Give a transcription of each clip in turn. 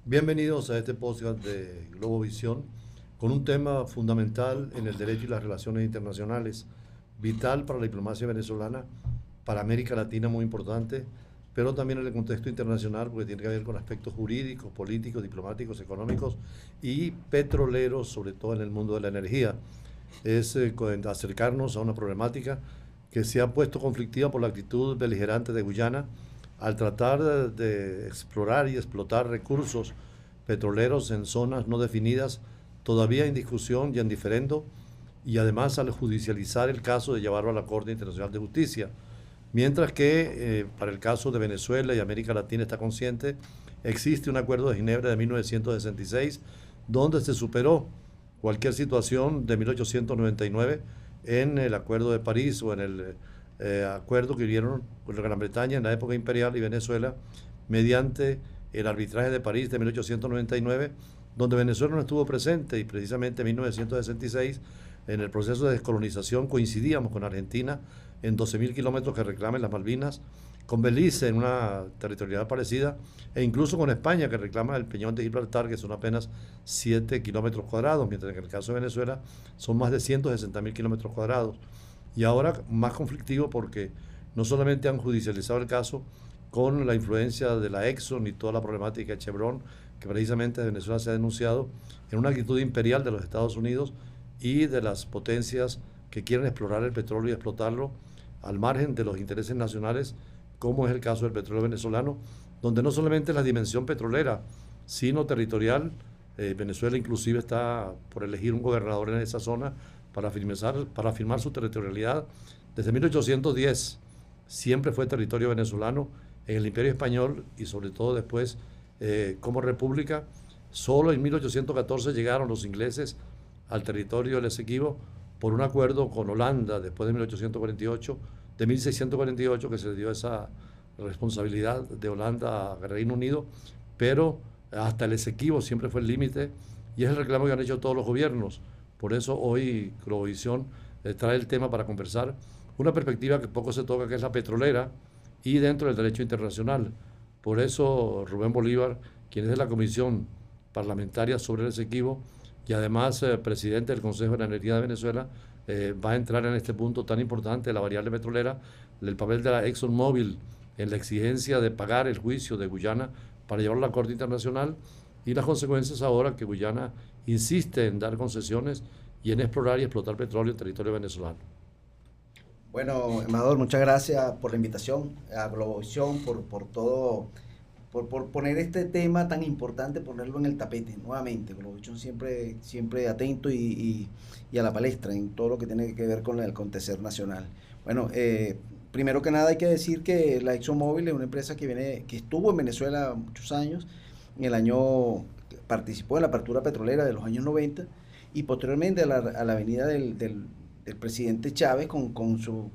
Bienvenidos a este podcast de Globovisión con un tema fundamental en el derecho y las relaciones internacionales, vital para la diplomacia venezolana, para América Latina muy importante, pero también en el contexto internacional porque tiene que ver con aspectos jurídicos, políticos, diplomáticos, económicos y petroleros, sobre todo en el mundo de la energía. Es acercarnos a una problemática que se ha puesto conflictiva por la actitud beligerante de Guyana al tratar de explorar y explotar recursos petroleros en zonas no definidas, todavía en discusión y en diferendo, y además al judicializar el caso de llevarlo a la Corte Internacional de Justicia. Mientras que para el caso de Venezuela y América Latina está consciente, existe un acuerdo de Ginebra de 1966 donde se superó cualquier situación de 1899 en el Acuerdo de París o en el acuerdo que vivieron con Gran Bretaña en la época imperial y Venezuela mediante el arbitraje de París de 1899, donde Venezuela no estuvo presente, y precisamente en 1966 en el proceso de descolonización coincidíamos con Argentina en 12.000 kilómetros que reclamen las Malvinas, con Belice en una territorialidad parecida, e incluso con España que reclama el Peñón de Gibraltar, que son apenas 7 kilómetros cuadrados, mientras que en el caso de Venezuela son más de 160.000 kilómetros cuadrados. Y ahora más conflictivo porque no solamente han judicializado el caso con la influencia de la Exxon y toda la problemática de Chevron, que precisamente de Venezuela se ha denunciado en una actitud imperial de los Estados Unidos y de las potencias que quieren explorar el petróleo y explotarlo al margen de los intereses nacionales, como es el caso del petróleo venezolano, donde no solamente la dimensión petrolera, sino territorial. Venezuela inclusive está por elegir un gobernador en esa zona para afirmar su territorialidad. Desde 1810 siempre fue territorio venezolano en el Imperio Español y sobre todo después como república. Solo en 1814 llegaron los ingleses al territorio del Esequibo por un acuerdo con Holanda después de 1848, de 1648, que se le dio esa responsabilidad de Holanda al Reino Unido, pero hasta el Esequibo siempre fue el límite y es el reclamo que han hecho todos los gobiernos. Por eso hoy Globovisión trae el tema para conversar, una perspectiva que poco se toca, que es la petrolera y dentro del derecho internacional. Por eso Rubén Bolívar, quien es de la Comisión Parlamentaria sobre el Esequibo y además presidente del Consejo de la Energía de Venezuela, va a entrar en este punto tan importante de la variable petrolera, el papel de la ExxonMobil en la exigencia de pagar el juicio de Guyana para llevarlo a la Corte Internacional y las consecuencias ahora que Guyana insiste en dar concesiones y en explorar y explotar petróleo en territorio venezolano. Bueno, Amador, muchas gracias por la invitación a Globovisión, por todo, por poner este tema tan importante, ponerlo en el tapete nuevamente. Globovisión siempre atento y a la palestra en todo lo que tiene que ver con el acontecer nacional. Bueno, primero que nada hay que decir que la ExxonMobil es una empresa que estuvo en Venezuela muchos años. Participó en la apertura petrolera de los años 90 y posteriormente a la venida del presidente Chávez con su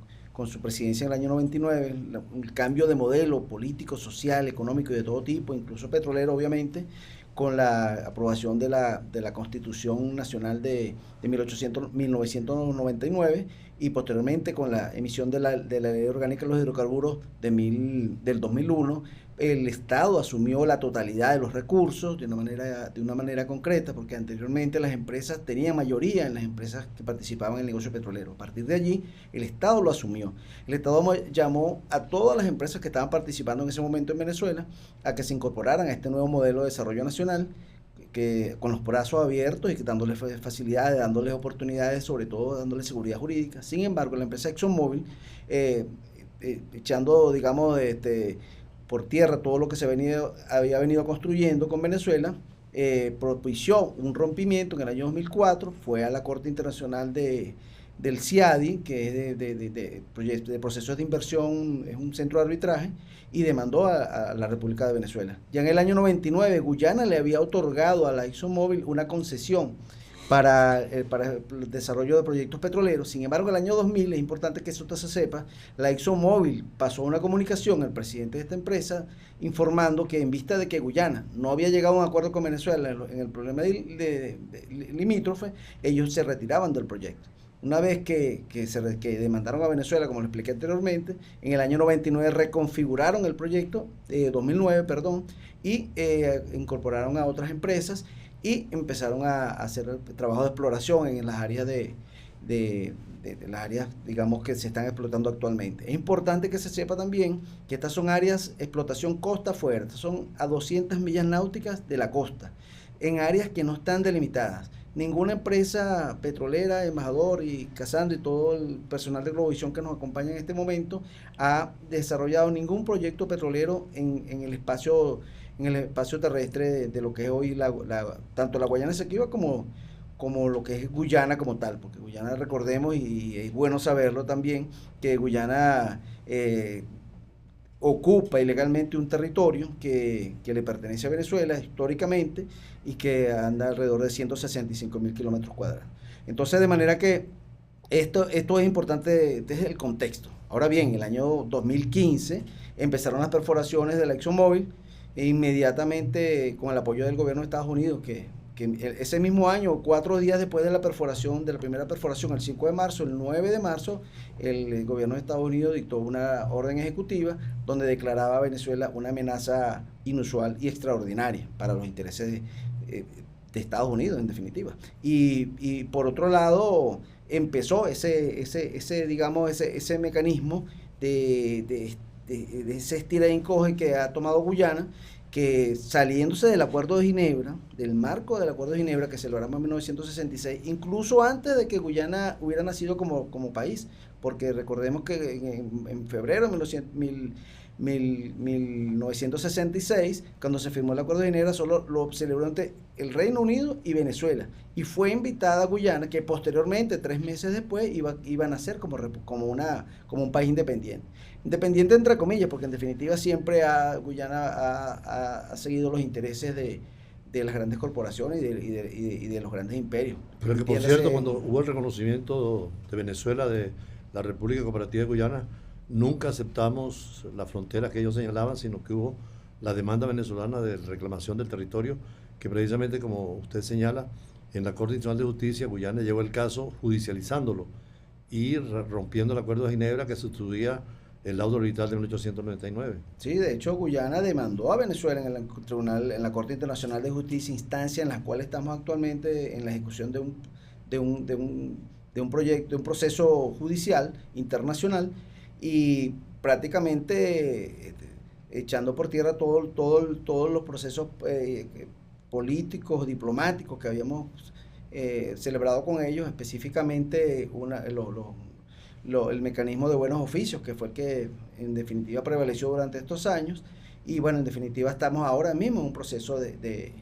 presidencia en el año 99, el cambio de modelo político, social, económico y de todo tipo, incluso petrolero obviamente, con la aprobación de la Constitución Nacional de 1999 y posteriormente con la emisión de la Ley Orgánica de los Hidrocarburos del 2001, el Estado asumió la totalidad de los recursos de una manera concreta, porque anteriormente las empresas tenían mayoría en las empresas que participaban en el negocio petrolero. A partir de allí, el Estado lo asumió. El Estado llamó a todas las empresas que estaban participando en ese momento en Venezuela a que se incorporaran a este nuevo modelo de desarrollo nacional, que con los brazos abiertos y que dándoles facilidades, dándoles oportunidades, sobre todo dándoles seguridad jurídica. Sin embargo, la empresa ExxonMobil, echando, digamos, por tierra todo lo que había venido construyendo con Venezuela, propició un rompimiento en el año 2004, fue a la Corte Internacional del CIADI, que es de procesos de inversión, es un centro de arbitraje, y demandó a la República de Venezuela. Ya en el año 99, Guyana le había otorgado a la ExxonMobil una concesión para el desarrollo de proyectos petroleros. Sin embargo, en el año 2000, es importante que eso se sepa, la ExxonMobil pasó una comunicación al presidente de esta empresa informando que en vista de que Guyana no había llegado a un acuerdo con Venezuela en el problema limítrofe, ellos se retiraban del proyecto. Una vez que demandaron a Venezuela, como lo expliqué anteriormente, en el año 99 reconfiguraron el proyecto, 2009, perdón, y incorporaron a otras empresas y empezaron a hacer trabajo de exploración en las áreas de las áreas, digamos, que se están explotando actualmente. Es importante que se sepa también que estas son áreas de explotación costa afuera, estas son a 200 millas náuticas de la costa, en áreas que no están delimitadas. Ninguna empresa petrolera, Embajador y Casandra y todo el personal de Globovisión que nos acompaña en este momento ha desarrollado ningún proyecto petrolero en el espacio terrestre de lo que es hoy tanto la Guayana Esequiba como lo que es Guyana como tal, porque Guyana, recordemos, y es bueno saberlo también, que Guyana ocupa ilegalmente un territorio que le pertenece a Venezuela históricamente y que anda alrededor de 165.000 kilómetros cuadrados. Entonces, de manera que esto es importante desde el contexto. Ahora bien, en el año 2015 empezaron las perforaciones de la ExxonMobil e inmediatamente con el apoyo del gobierno de Estados Unidos, que ese mismo año, 4 días después de la primera perforación, el 5 de marzo, el 9 de marzo, el gobierno de Estados Unidos dictó una orden ejecutiva donde declaraba a Venezuela una amenaza inusual y extraordinaria para los intereses de Estados Unidos, en definitiva. Y por otro lado, empezó ese mecanismo de ese estira y encoge que ha tomado Guyana, que saliéndose del Acuerdo de Ginebra, del marco del Acuerdo de Ginebra que celebramos en 1966, incluso antes de que Guyana hubiera nacido como país, porque recordemos que en febrero de 1966, cuando se firmó el Acuerdo de Ginebra, solo lo celebró ante el Reino Unido y Venezuela, y fue invitada a Guyana, que posteriormente, 3 meses después, iba a nacer como un país independiente. Independiente entre comillas, porque en definitiva siempre Guyana ha seguido los intereses de las grandes corporaciones y de los grandes imperios. Pero que, por cierto, cuando hubo el reconocimiento de Venezuela de la República Cooperativa de Guyana, nunca aceptamos la frontera que ellos señalaban, sino que hubo la demanda venezolana de reclamación del territorio, que precisamente, como usted señala, en la Corte Internacional de Justicia, Guyana llevó el caso judicializándolo y rompiendo el Acuerdo de Ginebra que sustituía el laudo arbitral de 1899. Sí, de hecho, Guyana demandó a Venezuela en la Corte Internacional de Justicia, instancia en la cual estamos actualmente en la ejecución de un proceso judicial internacional, y prácticamente echando por tierra todos los procesos políticos, diplomáticos que habíamos celebrado con ellos, específicamente el mecanismo de buenos oficios, que fue el que en definitiva prevaleció durante estos años. Y bueno, en definitiva estamos ahora mismo en un proceso de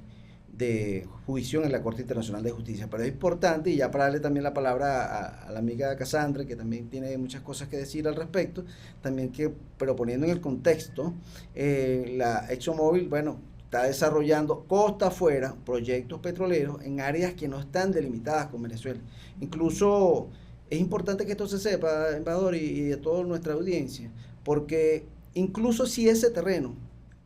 juicio en la Corte Internacional de Justicia. Pero es importante, y ya para darle también la palabra a la amiga Casandra, que también tiene muchas cosas que decir al respecto, también pero poniendo en el contexto, la ExxonMobil, bueno, está desarrollando costa afuera proyectos petroleros en áreas que no están delimitadas con Venezuela. Incluso es importante que esto se sepa, embajador, y de toda nuestra audiencia, porque incluso si ese terreno,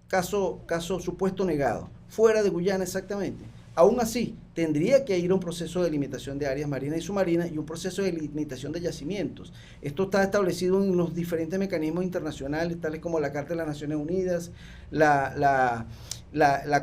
caso supuesto negado, fuera de Guyana exactamente, aún así tendría que ir a un proceso de limitación de áreas marinas y submarinas y un proceso de limitación de yacimientos. Esto está establecido en los diferentes mecanismos internacionales, tales como la Carta de las Naciones Unidas, la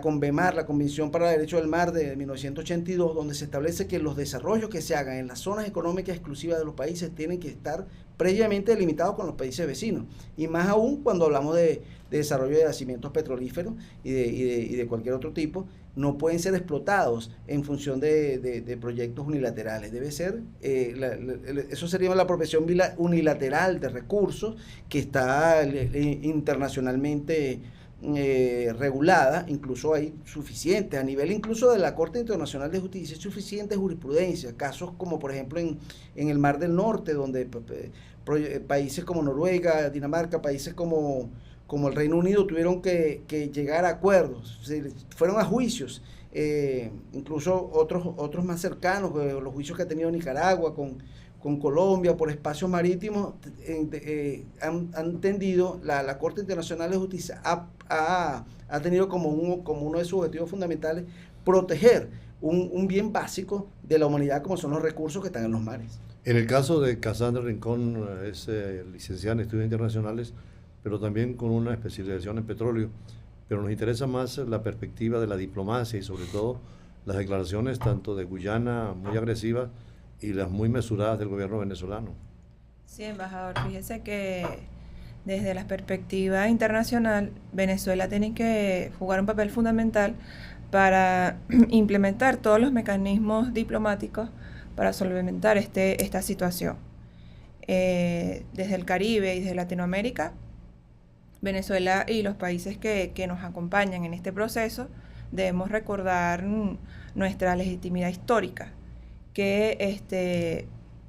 CONVEMAR, la Convención para el Derecho del Mar de 1982, donde se establece que los desarrollos que se hagan en las zonas económicas exclusivas de los países tienen que estar previamente delimitados con los países vecinos, y más aún cuando hablamos de desarrollo de yacimientos petrolíferos y de cualquier otro tipo, no pueden ser explotados en función de proyectos unilaterales. Debe ser, eso sería la apropiación unilateral de recursos, que está internacionalmente regulada. Incluso hay suficientes, a nivel incluso de la Corte Internacional de Justicia, suficiente jurisprudencia, casos como por ejemplo en el Mar del Norte, donde países como Noruega, Dinamarca, países como el Reino Unido tuvieron que llegar a acuerdos, fueron a juicios, incluso otros más cercanos, los juicios que ha tenido Nicaragua con Colombia por espacios marítimos, han tendido, la Corte Internacional de Justicia ha tenido como uno de sus objetivos fundamentales proteger un bien básico de la humanidad, como son los recursos que están en los mares. En el caso de Casandra Rincón, es licenciada en estudios internacionales, pero también con una especialización en petróleo. Pero nos interesa más la perspectiva de la diplomacia y sobre todo las declaraciones tanto de Guyana muy agresivas y las muy mesuradas del gobierno venezolano. Sí, embajador, fíjese que desde la perspectiva internacional, Venezuela tiene que jugar un papel fundamental para implementar todos los mecanismos diplomáticos para solventar esta situación. Desde el Caribe y desde Latinoamérica, Venezuela y los países que nos acompañan en este proceso debemos recordar nuestra legitimidad histórica, que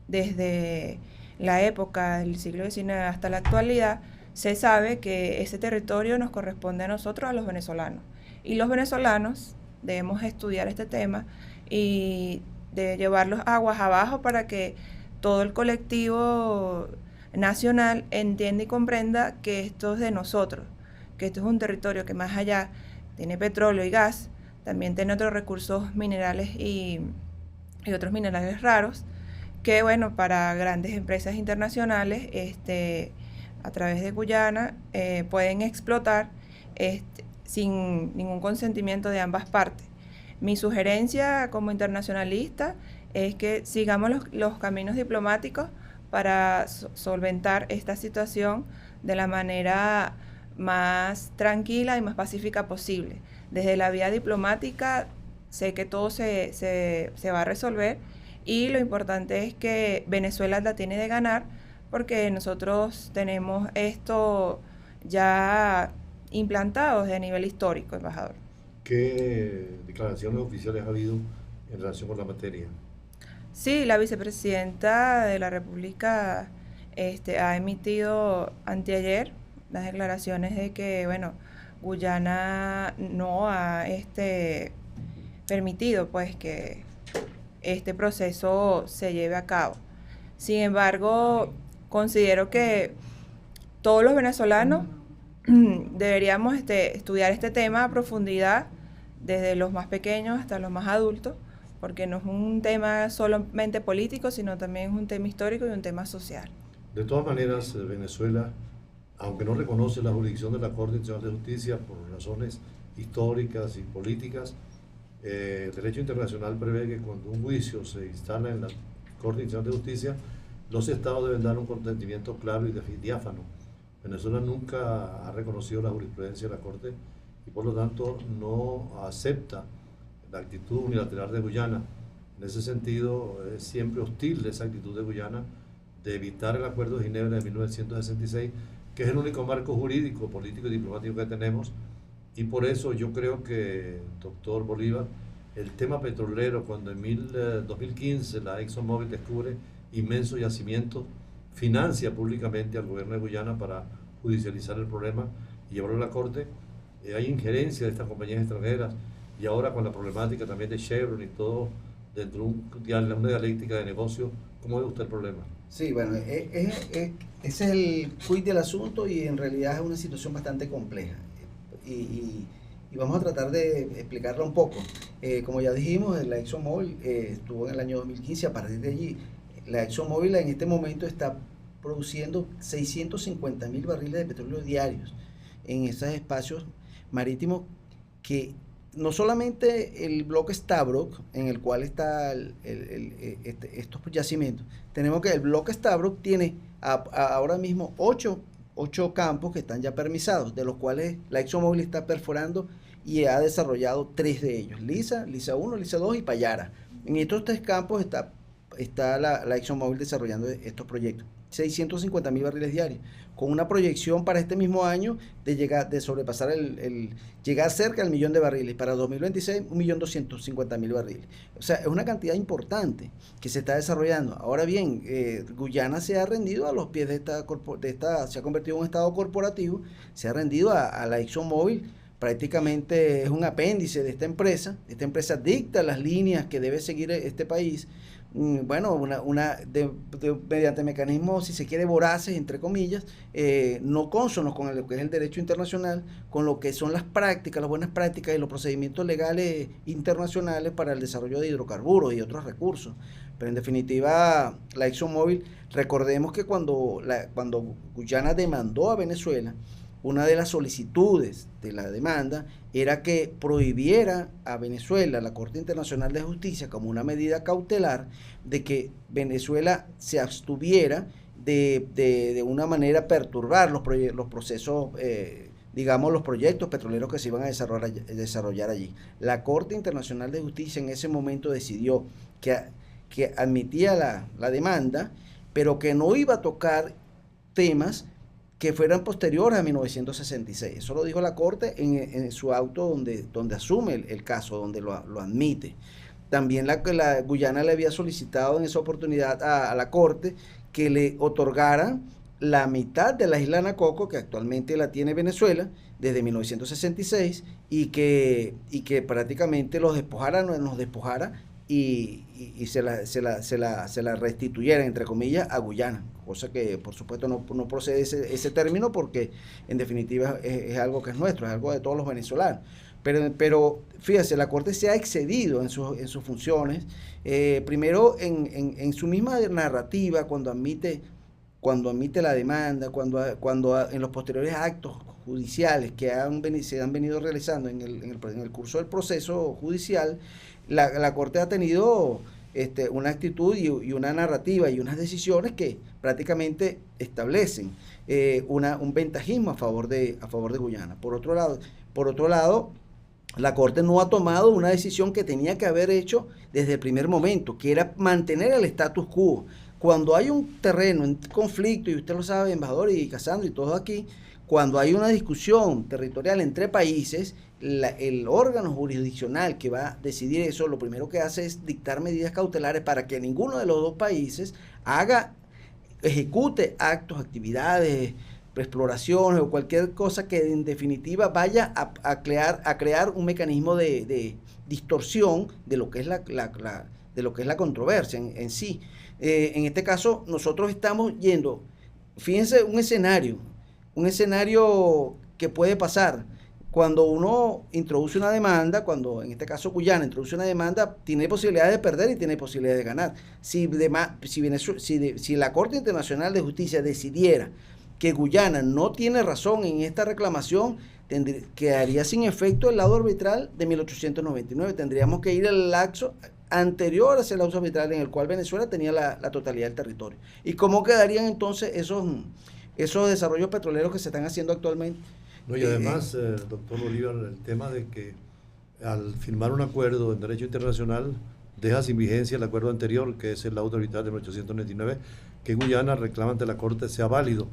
desde la época del siglo XIX hasta la actualidad se sabe que ese territorio nos corresponde a nosotros, a los venezolanos. Y los venezolanos debemos estudiar este tema y de llevar los aguas abajo para que todo el colectivo nacional entienda y comprenda que esto es de nosotros, que esto es un territorio que más allá tiene petróleo y gas, también tiene otros recursos minerales y otros minerales raros, que bueno, para grandes empresas internacionales a través de Guyana pueden explotar sin ningún consentimiento de ambas partes. Mi sugerencia como internacionalista es que sigamos los caminos diplomáticos para solventar esta situación de la manera más tranquila y más pacífica posible. Desde la vía diplomática sé que todo se va a resolver y lo importante es que Venezuela la tiene de ganar porque nosotros tenemos esto ya implantado desde nivel histórico, embajador. ¿Qué declaraciones oficiales ha habido en relación con la materia? Sí, la vicepresidenta de la República ha emitido anteayer las declaraciones de que, bueno, Guyana no ha permitido pues que este proceso se lleve a cabo. Sin embargo, considero que todos los venezolanos deberíamos estudiar este tema a profundidad, desde los más pequeños hasta los más adultos, porque no es un tema solamente político, sino también es un tema histórico y un tema social. De todas maneras, Venezuela, aunque no reconoce la jurisdicción de la Corte Internacional de Justicia por razones históricas y políticas, el derecho internacional prevé que cuando un juicio se instala en la Corte Internacional de Justicia, los estados deben dar un consentimiento claro y diáfano. Venezuela nunca ha reconocido la jurisprudencia de la Corte y por lo tanto no acepta la actitud unilateral de Guyana. En ese sentido, es siempre hostil esa actitud de Guyana de evitar el Acuerdo de Ginebra de 1966, que es el único marco jurídico, político y diplomático que tenemos. Y por eso yo creo que, doctor Bolívar, el tema petrolero, cuando en 2015 la ExxonMobil descubre inmensos yacimientos, financia públicamente al gobierno de Guyana para judicializar el problema y llevarlo a la Corte. Hay injerencia de estas compañías extranjeras y ahora con la problemática también de Chevron y todo dentro de una dialéctica de negocio. ¿Cómo ve usted el problema? Sí, bueno, ese es el quid del asunto y en realidad es una situación bastante compleja. Y vamos a tratar de explicarla un poco. Como ya dijimos, la ExxonMobil estuvo en el año 2015. A partir de allí, la ExxonMobil en este momento está produciendo 650.000 barriles de petróleo diarios en esos espacios marítimos, que no solamente el bloque Stabroek, en el cual está estos yacimientos. Tenemos que el bloque Stabroek tiene ahora mismo 8 campos que están ya permisados, de los cuales la ExxonMobil está perforando y ha desarrollado 3 de ellos: Liza 1, Liza 2 y Payara. En estos 3 campos está la ExxonMobil desarrollando estos proyectos. 650.000 barriles diarios, con una proyección para este mismo año de sobrepasar llegar cerca del 1.000.000 de barriles. Para 2026, 1.250.000 barriles. O sea, es una cantidad importante que se está desarrollando. Ahora bien, Guyana se ha rendido a los pies se ha convertido en un estado corporativo, se ha rendido a la ExxonMobil. Prácticamente es un apéndice de esta empresa. Esta empresa dicta las líneas que debe seguir este país, bueno, mediante mecanismos, si se quiere, voraces, entre comillas, no cónsonos con lo que es el derecho internacional, con lo que son las prácticas, las buenas prácticas y los procedimientos legales internacionales para el desarrollo de hidrocarburos y otros recursos. Pero en definitiva, la ExxonMobil, recordemos que cuando Guyana demandó a Venezuela, una de las solicitudes de la demanda era que prohibiera a Venezuela, la Corte Internacional de Justicia, como una medida cautelar, de que Venezuela se abstuviera de una manera perturbar los procesos, digamos, los proyectos petroleros que se iban a desarrollar allí. La Corte Internacional de Justicia en ese momento decidió que admitía la demanda, pero que no iba a tocar temas que fueran posteriores a 1966. Eso lo dijo la Corte en su auto donde asume el caso, donde lo admite. También la Guyana le había solicitado en esa oportunidad a la Corte que le otorgaran la mitad de la isla Nacoco, que actualmente la tiene Venezuela desde 1966, y que prácticamente nos despojara y se la restituyeran, entre comillas, a Guyana, cosa que por supuesto no procede ese término, porque en definitiva es algo que es nuestro, es algo de todos los venezolanos. Pero fíjese, la Corte se ha excedido en sus funciones, primero en su misma narrativa, cuando admite la demanda, cuando en los posteriores actos judiciales que se han venido realizando en el curso del proceso judicial. La Corte ha tenido una actitud y una narrativa y unas decisiones que prácticamente establecen un ventajismo a favor de Guyana. Por otro lado, la Corte no ha tomado una decisión que tenía que haber hecho desde el primer momento, que era mantener el status quo. Cuando hay un terreno en conflicto, y usted lo sabe, embajador y Casandra y todos aquí, cuando hay una discusión territorial entre países, el órgano jurisdiccional que va a decidir eso, lo primero que hace es dictar medidas cautelares para que ninguno de los dos países ejecute actos, actividades, exploraciones o cualquier cosa que en definitiva vaya a crear un mecanismo de distorsión de lo que es la controversia en sí. En este caso, nosotros estamos yendo, fíjense, un escenario que puede pasar cuando uno introduce una demanda, cuando en este caso Guyana introduce una demanda, tiene posibilidades de perder y tiene posibilidades de ganar. Si la Corte Internacional de Justicia decidiera que Guyana no tiene razón en esta reclamación, quedaría sin efecto el laudo arbitral de 1899. Tendríamos que ir al lapso anterior a ese laudo arbitral en el cual Venezuela tenía la totalidad del territorio. ¿Y cómo quedarían entonces esos desarrollos petroleros que se están haciendo actualmente? No, y además, doctor Bolívar, el tema de que al firmar un acuerdo en derecho internacional deja sin vigencia el acuerdo anterior, que es el laudo arbitral de 1899, que Guyana reclama ante la Corte sea válido.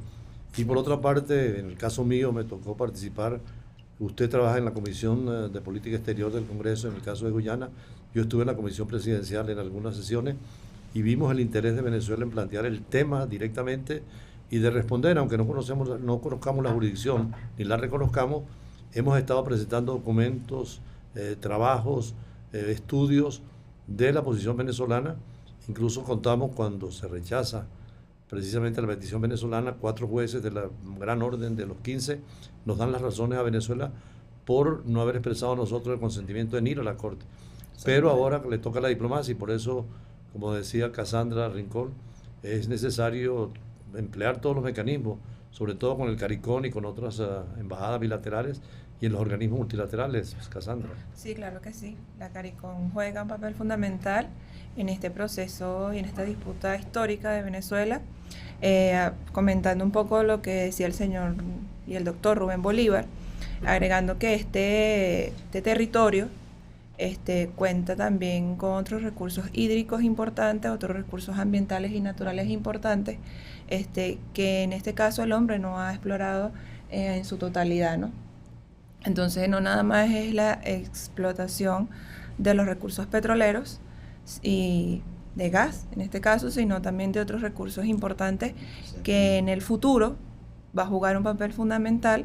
Y por otra parte, en el caso mío me tocó participar, usted trabaja en la Comisión de Política Exterior del Congreso, en el caso de Guyana, yo estuve en la Comisión Presidencial en algunas sesiones y vimos el interés de Venezuela en plantear el tema directamente y de responder, aunque no conozcamos la jurisdicción ni la reconozcamos. Hemos estado presentando documentos, trabajos, estudios de la posición venezolana. Incluso contamos, cuando se rechaza precisamente la petición venezolana, 4 jueces de la gran orden de los 15 nos dan las razones a Venezuela por no haber expresado nosotros el consentimiento de ir a la Corte. Pero ahora le toca la diplomacia, y por eso, como decía Casandra Rincón, es necesario emplear todos los mecanismos, sobre todo con el CARICOM y con otras embajadas bilaterales y en los organismos multilaterales. Casandra. Sí, claro que sí. La CARICOM juega un papel fundamental en este proceso y en esta disputa histórica de Venezuela. Comentando un poco lo que decía el señor y el doctor Rubén Bolívar, agregando que este territorio cuenta también con otros recursos hídricos importantes, otros recursos ambientales y naturales importantes, que en este caso el hombre no ha explorado en su totalidad, ¿no? Entonces no nada más es la explotación de los recursos petroleros y de gas, en este caso, sino también de otros recursos importantes que en el futuro va a jugar un papel fundamental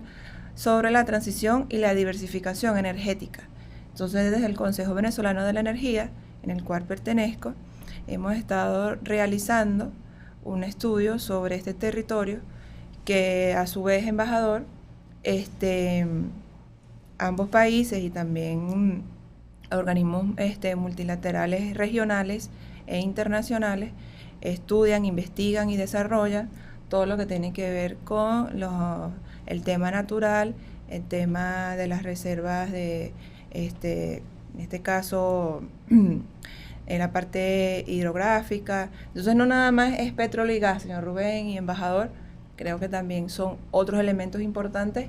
sobre la transición y la diversificación energética. Entonces, desde el Consejo Venezolano de la Energía, en el cual pertenezco, hemos estado realizando un estudio sobre este territorio que a su vez, embajador, ambos países y también organismos multilaterales regionales e internacionales estudian, investigan y desarrollan todo lo que tiene que ver con el tema natural, el tema de las reservas en este caso en la parte hidrográfica. Entonces no nada más es petróleo y gas, señor Rubén y embajador, creo que también son otros elementos importantes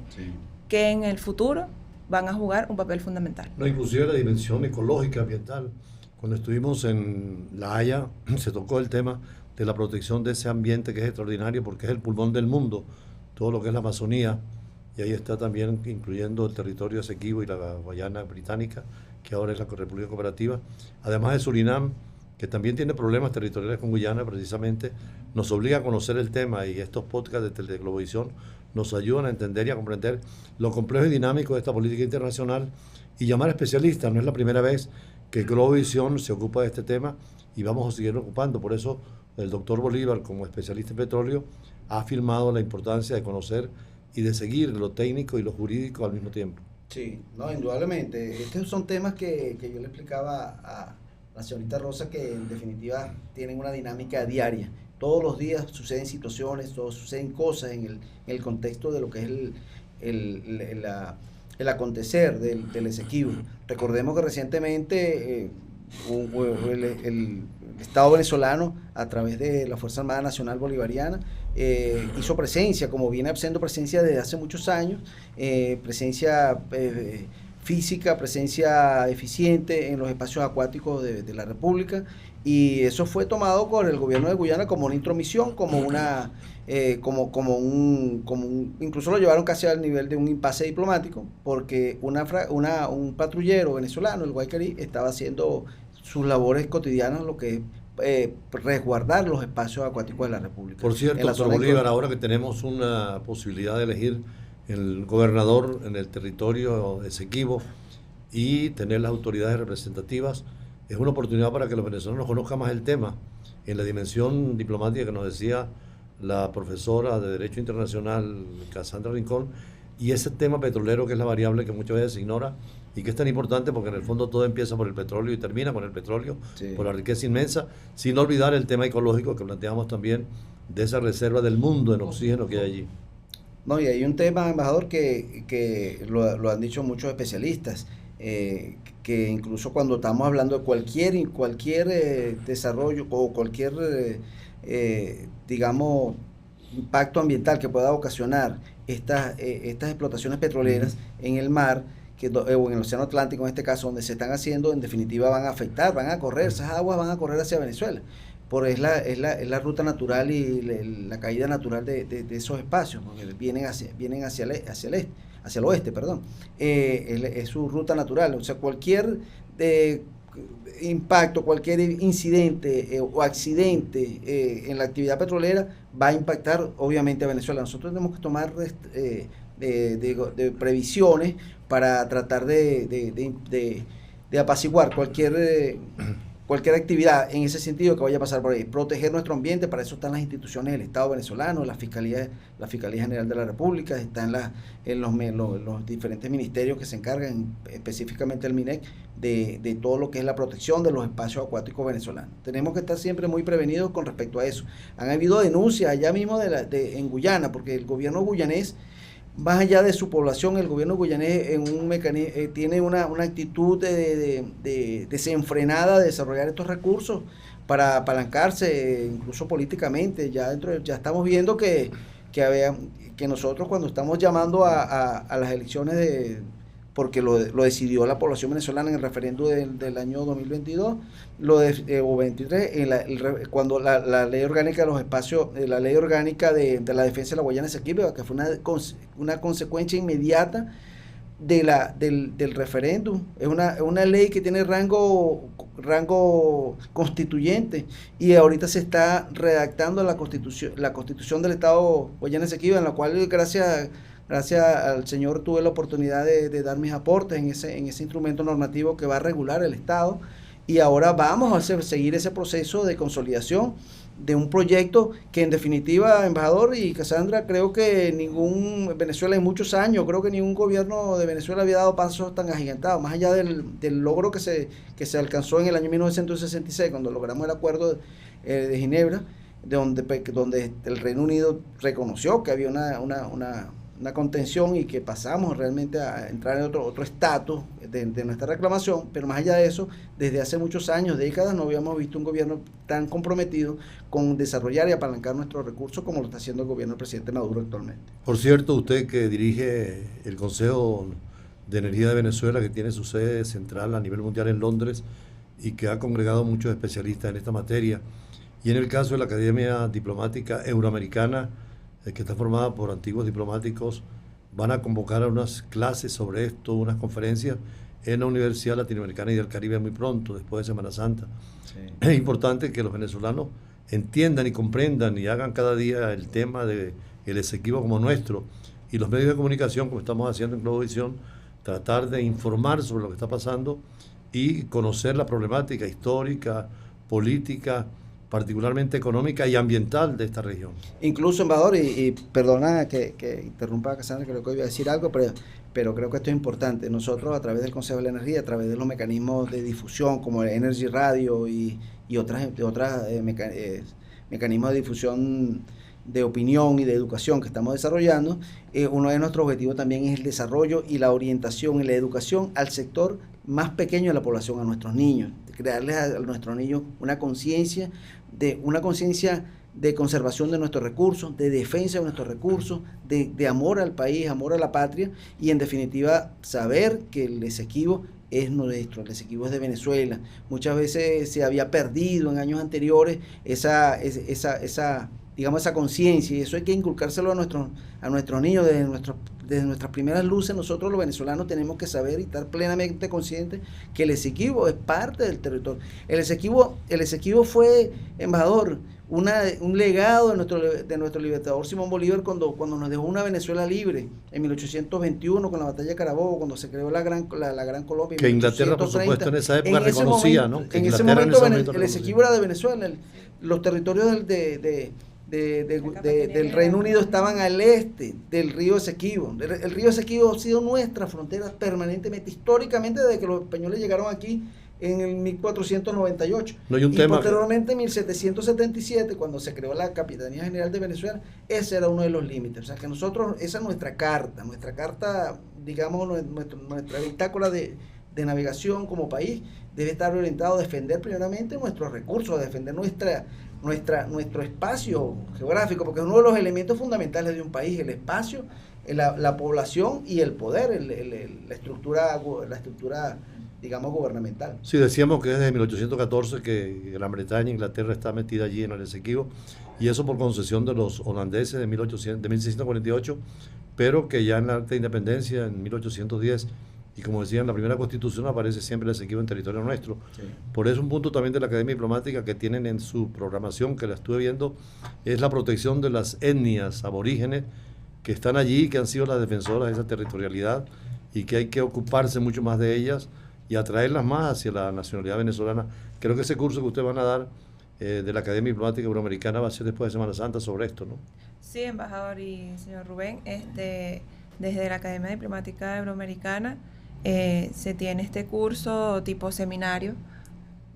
que en el futuro van a jugar un papel fundamental. No, inclusive la dimensión ecológica, ambiental. Cuando estuvimos en La Haya se tocó el tema de la protección de ese ambiente que es extraordinario porque es el pulmón del mundo, todo lo que es la Amazonía, y ahí está también incluyendo el territorio Esequibo y la Guayana Británica, que ahora es la República Cooperativa, además de Surinam, que también tiene problemas territoriales con Guyana, precisamente nos obliga a conocer el tema, y estos podcasts de Globovisión nos ayudan a entender y a comprender lo complejo y dinámico de esta política internacional y llamar a especialistas. No es la primera vez que Globovisión se ocupa de este tema y vamos a seguir ocupando. Por eso el doctor Bolívar, como especialista en petróleo, ha afirmado la importancia de conocer y de seguir lo técnico y lo jurídico al mismo tiempo. Sí, no, indudablemente. Estos son temas que yo le explicaba a la señorita Rosa, que en definitiva tienen una dinámica diaria. Todos los días suceden situaciones, suceden cosas en el contexto de lo que es el acontecer del Esequibo. Recordemos que recientemente el Estado venezolano, a través de la Fuerza Armada Nacional Bolivariana, hizo presencia, como viene haciendo presencia desde hace muchos años, presencia física, presencia eficiente en los espacios acuáticos de la República, y eso fue tomado por el gobierno de Guyana como una intromisión, como una incluso lo llevaron casi al nivel de un impasse diplomático, porque un patrullero venezolano, el Guaycarí, estaba haciendo sus labores cotidianas, lo que es resguardar los espacios acuáticos de la República. Por cierto, doctor Bolívar, ahora que tenemos una posibilidad de elegir el gobernador en el territorio Esequibo y tener las autoridades representativas, es una oportunidad para que los venezolanos conozcan más el tema en la dimensión diplomática que nos decía la profesora de Derecho Internacional, Cassandra Rincón, y ese tema petrolero, que es la variable que muchas veces se ignora y que es tan importante porque en el fondo todo empieza por el petróleo y termina con el petróleo, por la riqueza inmensa, sin olvidar el tema ecológico que planteamos también de esa reserva del mundo en oxígeno que hay allí. No, y hay un tema, embajador, que lo han dicho muchos especialistas, que incluso cuando estamos hablando de cualquier desarrollo o cualquier, digamos, impacto ambiental que pueda ocasionar estas explotaciones petroleras en el mar, o en el Océano Atlántico en este caso, donde se están haciendo, en definitiva van a afectar, van a correr, esas aguas van a correr hacia Venezuela. Es la ruta natural y la caída natural de esos espacios, porque vienen hacia el oeste, perdón. Es su ruta natural. O sea, cualquier impacto, cualquier incidente o accidente en la actividad petrolera va a impactar obviamente a Venezuela. Nosotros tenemos que tomar de previsiones para tratar de apaciguar cualquier actividad en ese sentido que vaya a pasar por ahí. Proteger nuestro ambiente, para eso están las instituciones del Estado venezolano, la Fiscalía General de la República, están en los diferentes ministerios que se encargan, específicamente el MINEC, de todo lo que es la protección de los espacios acuáticos venezolanos. Tenemos que estar siempre muy prevenidos con respecto a eso. Han habido denuncias allá mismo en Guyana, porque el gobierno guyanés, más allá de su población, el gobierno guyanés tiene una actitud desenfrenada de desarrollar estos recursos para apalancarse, incluso políticamente. Ya estamos viendo que nosotros, cuando estamos llamando a las elecciones porque lo decidió la población venezolana en el referendo del año 2022 o 23, cuando la ley orgánica de los espacios, la ley orgánica de la defensa de la Guayana Esequiba, que fue una consecuencia inmediata del referéndum. Es una ley que tiene rango constituyente, y ahorita se está redactando la constitución del Estado Guayana Esequiba, en la cual gracias al Señor tuve la oportunidad de dar mis aportes en ese instrumento normativo que va a regular el Estado, y ahora vamos a seguir ese proceso de consolidación de un proyecto que en definitiva, embajador y Cassandra, creo que Venezuela en muchos años, creo que ningún gobierno de Venezuela había dado pasos tan agigantados, más allá del logro que se alcanzó en el año 1966, cuando logramos el acuerdo de Ginebra, donde el Reino Unido reconoció que había una contención y que pasamos realmente a entrar en otro estatus de nuestra reclamación, pero más allá de eso, desde hace muchos años, décadas, no habíamos visto un gobierno tan comprometido con desarrollar y apalancar nuestros recursos como lo está haciendo el gobierno del presidente Maduro actualmente. Por cierto, usted que dirige el Consejo de Energía de Venezuela, que tiene su sede central a nivel mundial en Londres y que ha congregado muchos especialistas en esta materia, y en el caso de la Academia Diplomática Euroamericana, que está formada por antiguos diplomáticos, van a convocar a unas clases sobre esto, unas conferencias en la Universidad Latinoamericana y del Caribe muy pronto, después de Semana Santa. Sí. Es importante que los venezolanos entiendan y comprendan y hagan cada día el tema del Esequibo como nuestro, y los medios de comunicación, como estamos haciendo en Globovisión, tratar de informar sobre lo que está pasando y conocer la problemática histórica, política, particularmente económica y ambiental de esta región. Incluso, embajador, y perdona que interrumpa a Cassandra, creo que iba a decir algo, pero creo que esto es importante. Nosotros, a través del Consejo de la Energía, a través de los mecanismos de difusión como el Energy Radio y otras mecanismos de difusión de opinión y de educación que estamos desarrollando, uno de nuestros objetivos también es el desarrollo y la orientación y la educación al sector más pequeño de la población, a nuestros niños, crearles a nuestros niños una conciencia de conservación de nuestros recursos, de defensa de nuestros recursos, de amor al país, amor a la patria, y en definitiva saber que el Esequibo es nuestro, el Esequibo es de Venezuela. Muchas veces se había perdido en años anteriores esa conciencia, y eso hay que inculcárselo a nuestros niños desde nuestras primeras luces. Nosotros los venezolanos tenemos que saber y estar plenamente conscientes que el Esequibo es parte del territorio. El Esequibo fue, embajador, un legado de nuestro libertador Simón Bolívar cuando nos dejó una Venezuela libre en 1821 con la batalla de Carabobo, cuando se creó la gran Colombia. Que Inglaterra, por supuesto, en esa época reconocía, ¿no? En ese momento el Esequibo era de Venezuela. Los territorios del Reino Unido estaban al este del río Esequibo. El río Esequibo ha sido nuestra frontera permanentemente, históricamente, desde que los españoles llegaron aquí en el 1498. No hay un y tema posteriormente en 1777, cuando se creó la Capitanía General de Venezuela, ese era uno de los límites. O sea que nosotros, esa es nuestra carta, digamos, nuestra bitácora de navegación como país, debe estar orientado a defender primeramente nuestros recursos, a defender nuestro espacio geográfico, porque es uno de los elementos fundamentales de un país, el espacio, la población y el poder, la estructura, digamos, gubernamental. Sí, decíamos que desde 1814 que Gran Bretaña e Inglaterra está metida allí en el Esequibo, y eso por concesión de los holandeses de 1648, pero que ya en la Acta de Independencia, en 1810, y como decía, en la primera Constitución aparece siempre el Esequibo en territorio nuestro. Sí. Por eso un punto también de la Academia Diplomática que tienen en su programación, que la estuve viendo, es la protección de las etnias aborígenes que están allí, que han sido las defensoras de esa territorialidad, y que hay que ocuparse mucho más de ellas y atraerlas más hacia la nacionalidad venezolana. Creo que ese curso que ustedes van a dar de la Academia Diplomática Euroamericana va a ser después de Semana Santa sobre esto, ¿no? Sí, embajador y señor Rubén, desde la Academia Diplomática Euroamericana se tiene este curso tipo seminario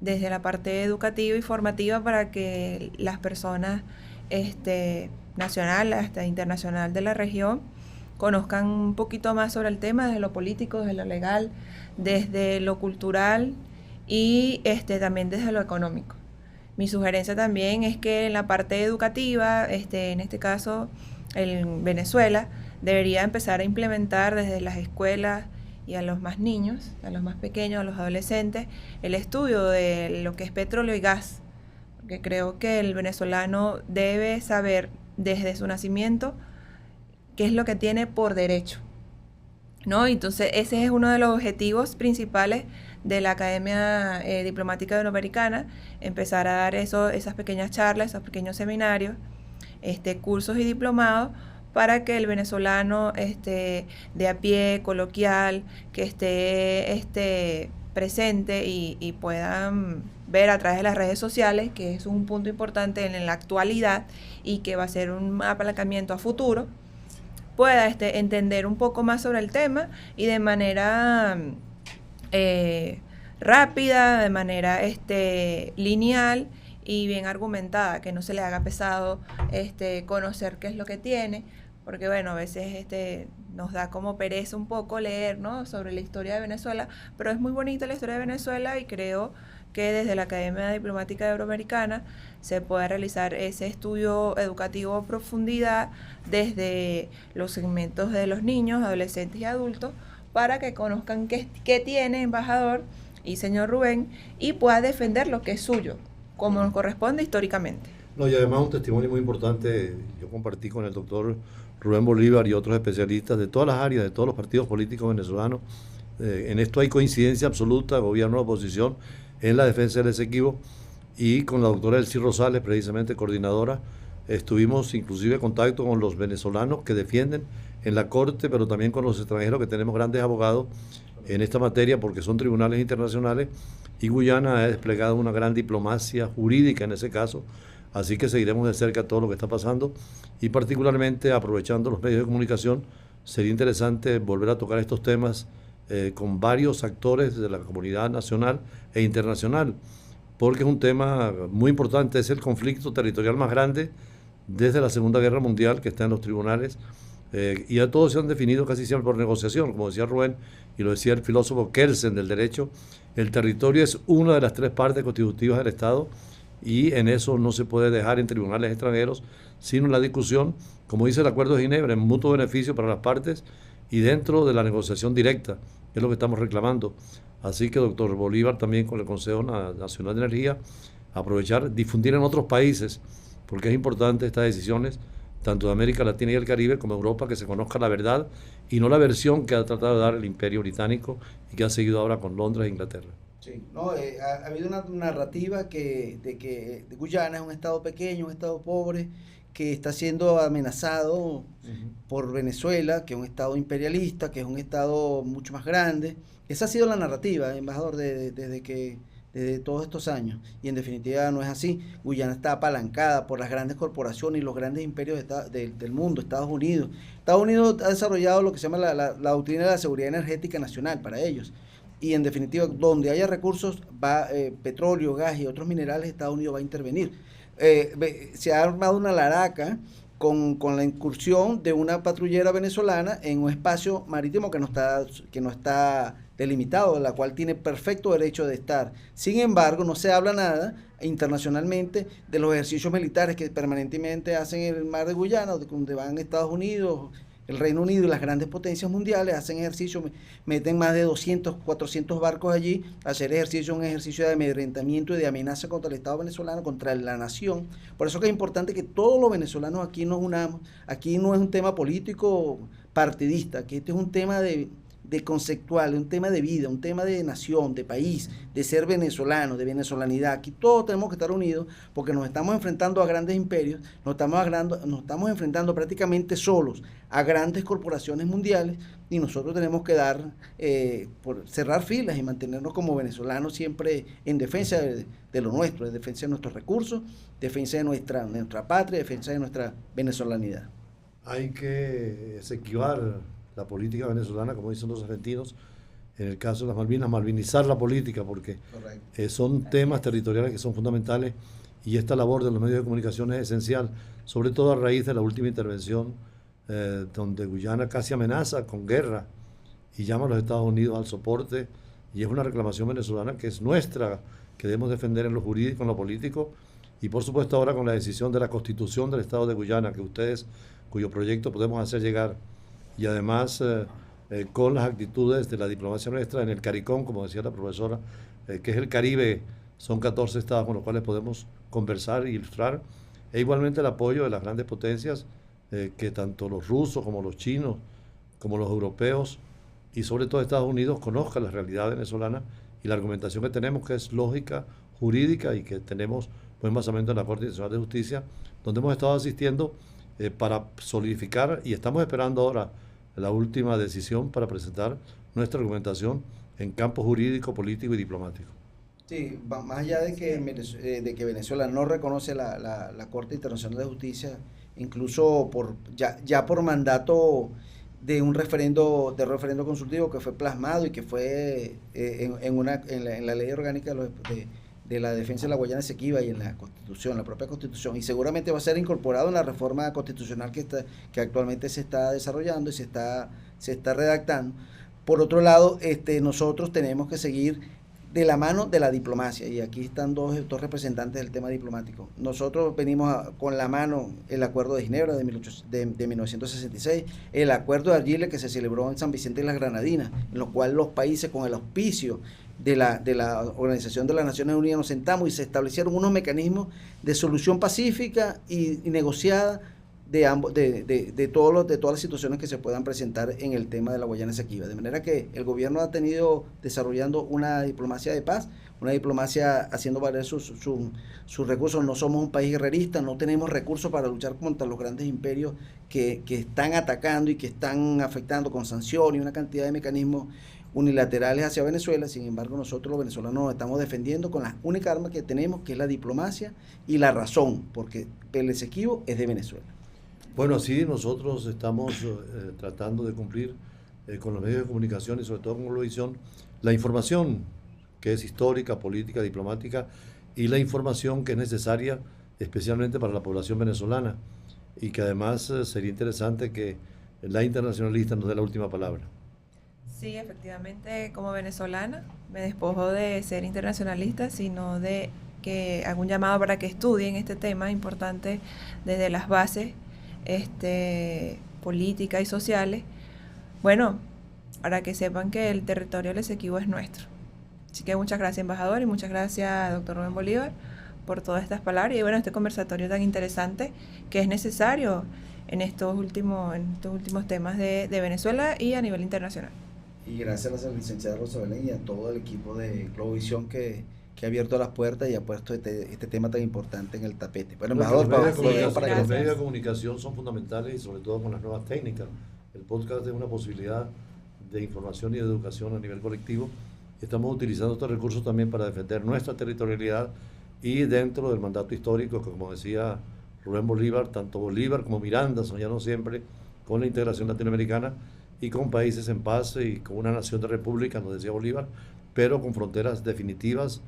desde la parte educativa y formativa para que las personas nacional hasta internacional de la región conozcan un poquito más sobre el tema, desde lo político, desde lo legal, desde lo cultural y también desde lo económico. Mi sugerencia también es que en la parte educativa, en este caso en Venezuela, debería empezar a implementar desde las escuelas y a los más niños, a los más pequeños, a los adolescentes, el estudio de lo que es petróleo y gas, porque creo que el venezolano debe saber desde su nacimiento qué es lo que tiene por derecho, ¿no? Entonces ese es uno de los objetivos principales de la Academia Diplomática Euroamericana, empezar a dar esas pequeñas charlas, esos pequeños seminarios, cursos y diplomados, para que el venezolano de a pie, coloquial, que esté presente y puedan ver a través de las redes sociales, que es un punto importante en la actualidad y que va a ser un apalancamiento a futuro, pueda entender un poco más sobre el tema y de manera rápida, de manera lineal y bien argumentada, que no se le haga pesado conocer qué es lo que tiene, porque bueno, a veces nos da como pereza un poco leer, ¿no?, sobre la historia de Venezuela, pero es muy bonita la historia de Venezuela y creo que desde la Academia Diplomática Euroamericana se puede realizar ese estudio educativo a profundidad desde los segmentos de los niños, adolescentes y adultos, para que conozcan qué tiene embajador y señor Rubén y pueda defender lo que es suyo, como nos corresponde históricamente. No, y además un testimonio muy importante, yo compartí con el doctor Rubén Bolívar y otros especialistas de todas las áreas, de todos los partidos políticos venezolanos. En esto hay coincidencia absoluta, gobierno, oposición, en la defensa del Esequibo, y con la doctora Elsie Rosales, precisamente coordinadora, estuvimos inclusive en contacto con los venezolanos que defienden en la Corte, pero también con los extranjeros, que tenemos grandes abogados en esta materia porque son tribunales internacionales, y Guyana ha desplegado una gran diplomacia jurídica en ese caso, así que seguiremos de cerca todo lo que está pasando, y particularmente aprovechando los medios de comunicación, sería interesante volver a tocar estos temas con varios actores de la comunidad nacional e internacional, porque es un tema muy importante, es el conflicto territorial más grande desde la Segunda Guerra Mundial que está en los tribunales, y ya todos se han definido casi siempre por negociación, como decía Rubén, y lo decía el filósofo Kelsen del derecho, el territorio es una de las 3 partes constitutivas del Estado, y en eso no se puede dejar en tribunales extranjeros, sino en la discusión, como dice el Acuerdo de Ginebra, en mutuo beneficio para las partes y dentro de la negociación directa, que es lo que estamos reclamando. Así que, doctor Bolívar, también con el Consejo Nacional de Energía, aprovechar, difundir en otros países, porque es importante estas decisiones, tanto de América Latina y el Caribe como Europa, que se conozca la verdad y no la versión que ha tratado de dar el Imperio Británico y que ha seguido ahora con Londres e Inglaterra. Sí, no, ha habido una narrativa de que Guyana es un estado pequeño, un estado pobre, que está siendo amenazado por Venezuela, que es un estado imperialista, que es un estado mucho más grande. Esa ha sido la narrativa, embajador, desde todos estos años, y en definitiva no es así. Guyana está apalancada por las grandes corporaciones y los grandes imperios del mundo. Estados Unidos ha desarrollado lo que se llama la doctrina de la seguridad energética nacional para ellos, y en definitiva donde haya recursos, petróleo, gas y otros minerales, Estados Unidos va a intervenir. Se ha armado una laraca con la incursión de una patrullera venezolana en un espacio marítimo que no está delimitado, de la cual tiene perfecto derecho de estar. Sin embargo, no se habla nada internacionalmente de los ejercicios militares que permanentemente hacen en el mar de Guyana, donde van Estados Unidos, el Reino Unido y las grandes potencias mundiales, hacen ejercicio, meten más de 200, 400 barcos allí, hacer un ejercicio de amedrentamiento y de amenaza contra el Estado venezolano, contra la nación. Por eso que es importante que todos los venezolanos aquí nos unamos. Aquí no es un tema político partidista, que este es un tema de conceptual, un tema de vida, un tema de nación, de país, de ser venezolano, de venezolanidad. Aquí todos tenemos que estar unidos porque nos estamos enfrentando a grandes imperios, nos estamos enfrentando prácticamente solos a grandes corporaciones mundiales, y nosotros tenemos que por cerrar filas y mantenernos como venezolanos siempre en defensa de lo nuestro, en defensa de nuestros recursos, defensa de nuestra patria, defensa de nuestra venezolanidad. Hay que esquivar la política venezolana, como dicen los argentinos, en el caso de las Malvinas, malvinizar la política, porque son temas territoriales que son fundamentales, y esta labor de los medios de comunicación es esencial, sobre todo a raíz de la última intervención, donde Guyana casi amenaza con guerra y llama a los Estados Unidos al soporte, y es una reclamación venezolana que es nuestra, que debemos defender en lo jurídico, en lo político, y por supuesto ahora con la decisión de la Constitución del Estado de Guyana, cuyo proyecto podemos hacer llegar, y además con las actitudes de la diplomacia nuestra en el CARICOM, como decía la profesora, que es el Caribe, son 14 estados con los cuales podemos conversar e ilustrar, e igualmente el apoyo de las grandes potencias, que tanto los rusos como los chinos, como los europeos, y sobre todo Estados Unidos, conozcan la realidad venezolana y la argumentación que tenemos, que es lógica, jurídica, y que tenemos buen basamento en la Corte Internacional de Justicia, donde hemos estado asistiendo para solidificar, y estamos esperando ahora la última decisión para presentar nuestra argumentación en campo jurídico, político y diplomático. Sí, más allá de que Venezuela no reconoce la Corte Internacional de Justicia, incluso ya por mandato de un referendo consultivo que fue plasmado y que fue en la ley orgánica de la defensa de la Guayana Esequiba y en la Constitución, la propia Constitución, y seguramente va a ser incorporado en la reforma constitucional que actualmente se está desarrollando y se está redactando. Por otro lado, nosotros tenemos que seguir de la mano de la diplomacia, y aquí están dos representantes del tema diplomático. Nosotros venimos con la mano el Acuerdo de Ginebra de 1966, el Acuerdo de Argyle que se celebró en San Vicente de las Granadinas, en lo cual los países con el auspicio de la Organización de las Naciones Unidas nos sentamos y se establecieron unos mecanismos de solución pacífica y negociada de todas las situaciones que se puedan presentar en el tema de la Guayana Esequiba. De manera que el gobierno ha tenido desarrollando una diplomacia de paz, una diplomacia haciendo valer sus recursos. No somos un país guerrerista, no tenemos recursos para luchar contra los grandes imperios que están atacando y que están afectando con sanciones y una cantidad de mecanismos unilaterales hacia Venezuela. Sin embargo, nosotros los venezolanos nos estamos defendiendo con la única arma que tenemos, que es la diplomacia y la razón, porque el Esequibo es de Venezuela. Bueno, así nosotros estamos tratando de cumplir con los medios de comunicación y sobre todo con Globovisión la información que es histórica, política, diplomática y la información que es necesaria especialmente para la población venezolana y que además sería interesante que la internacionalista nos dé la última palabra. Sí, efectivamente, como venezolana me despojo de ser internacionalista, sino de que hago un llamado para que estudien este tema importante desde las bases políticas y sociales, bueno, para que sepan que el territorio del Esequibo es nuestro. Así que muchas gracias, embajador, y muchas gracias, doctor Rubén Bolívar, por todas estas palabras y bueno, este conversatorio tan interesante que es necesario en estos últimos temas de Venezuela y a nivel internacional. Y gracias a la licenciada Rosa Belén y a todo el equipo de Globovisión que ha abierto las puertas y ha puesto este tema tan importante en el tapete. Bueno, embajador, los medios de comunicación son fundamentales y sobre todo con las nuevas técnicas. El podcast es una posibilidad de información y de educación a nivel colectivo. Estamos utilizando estos recursos también para defender nuestra territorialidad y dentro del mandato histórico, que como decía Rubén Bolívar, tanto Bolívar como Miranda soñaron siempre con la integración latinoamericana y con países en paz y con una nación de república, nos decía Bolívar, pero con fronteras definidas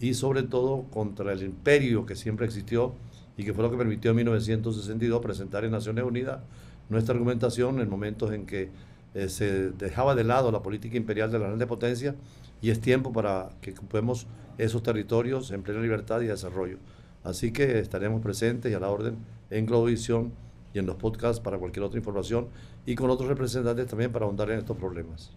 y sobre todo contra el imperio que siempre existió y que fue lo que permitió en 1962 presentar en Naciones Unidas nuestra argumentación en momentos en que se dejaba de lado la política imperial de la grande potencia y es tiempo para que ocupemos esos territorios en plena libertad y desarrollo. Así que estaremos presentes y a la orden en Globovisión y en los podcasts para cualquier otra información y con otros representantes también para ahondar en estos problemas.